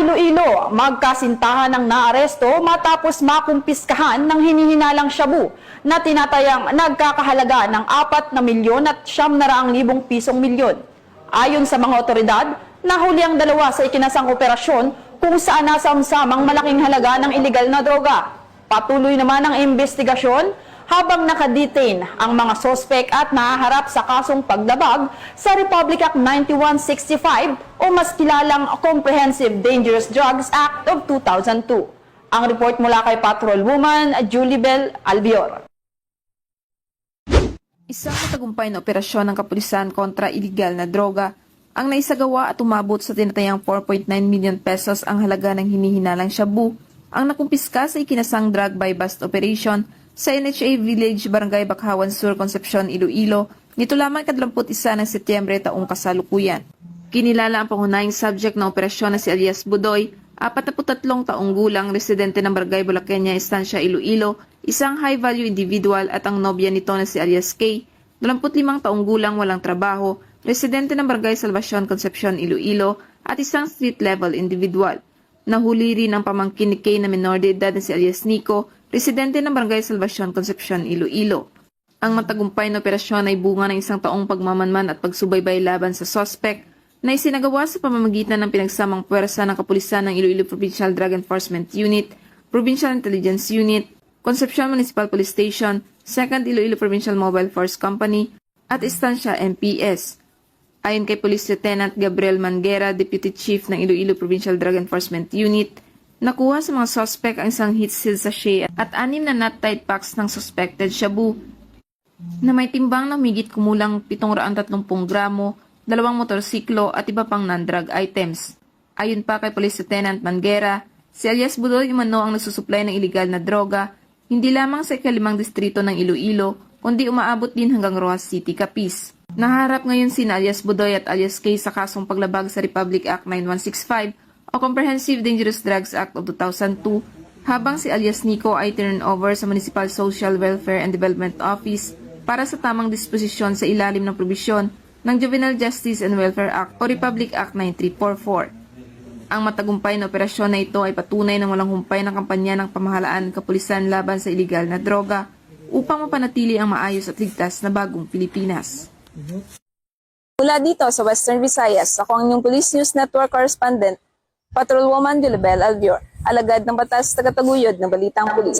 Iloilo, magkasintahan ng naaresto matapos makumpiskahan ng hinihinalang shabu na tinatayang nagkakahalaga ng 4,900,000 pisong milyon. Ayon sa mga otoridad, nahuli ang dalawa sa ikinasang operasyon kung saan nasamsamang malaking halaga ng iligal na droga. Patuloy naman ang investigasyon habang nakadetain ang mga sospek at nahaharap sa kasong paglabag sa Republic Act 9165 o mas kilalang Comprehensive Dangerous Drugs Act of 2002. Ang report mula kay Patrolwoman Julie Bell Albior. Isang matagumpay na operasyon ng kapulisan kontra iligal na droga ang naisagawa at umabot sa tinatayang 4.9 million pesos ang halaga ng hinihinalang shabu ang nakumpiska sa ikinasang drug buy bust operation sa NHA Village, Barangay Bakhawan Sur, Concepcion, Iloilo, nito lamang 21 ng Setyembre taong kasalukuyan. Kinilala ang pangunahing subject ng operasyon na si alias Budoy, 43 taong gulang, residente ng Barangay Bulaqueña, Estancia, Iloilo, isang high-value individual at ang nobya nito na si alias K, 25 taong gulang, walang trabaho, residente ng Barangay Salvacion, Concepcion, Iloilo, at isang street-level individual. Nahuli rin ang pamangkin ni K na menor de edad na si alias Nico, residente ng Barangay Salvacion, Concepcion, Iloilo. Ang matagumpay na operasyon ay bunga ng isang taong pagmamanman at pagsubaybay laban sa suspect na isinagawa sa pamamagitan ng pinagsamang puwersa ng kapulisan ng Iloilo Provincial Drug Enforcement Unit, Provincial Intelligence Unit, Concepcion Municipal Police Station, 2nd Iloilo Provincial Mobile Force Company, at Estancia MPS. Ayon kay Police Lieutenant Gabriel Manguera, Deputy Chief ng Iloilo Provincial Drug Enforcement Unit, nakuha sa mga suspect ang isang heat sealed sachet at 6 na nut-tied packs ng suspected shabu na may timbang na humigit kumulang 730 gramo, 2 motorsiklo at iba pang non-drug items. Ayon pa kay Police Lieutenant Manguera, si alias Budoy umano ang nagsusupply ng iligal na droga hindi lamang sa ikalimang distrito ng Iloilo kundi umaabot din hanggang Rojas City, Capiz. Naharap ngayon si alias Budoy at alias K sa kasong paglabag sa Republic Act 9165 o Comprehensive Dangerous Drugs Act of 2002, habang si alias Nico ay turn over sa Municipal Social Welfare and Development Office para sa tamang disposisyon sa ilalim ng probisyon ng Juvenile Justice and Welfare Act o Republic Act 9344. Ang matagumpay na operasyon na ito ay patunay ng walang humpay ng kampanya ng pamahalaan kapulisan laban sa iligal na droga upang mapanatili ang maayos at ligtas na bagong Pilipinas. Mula dito sa Western Visayas, ako ang inyong Police News Network correspondent, Patrolwoman Julie Bell Albior, alagad ng batas tagataguyod ng Balitang Pulis.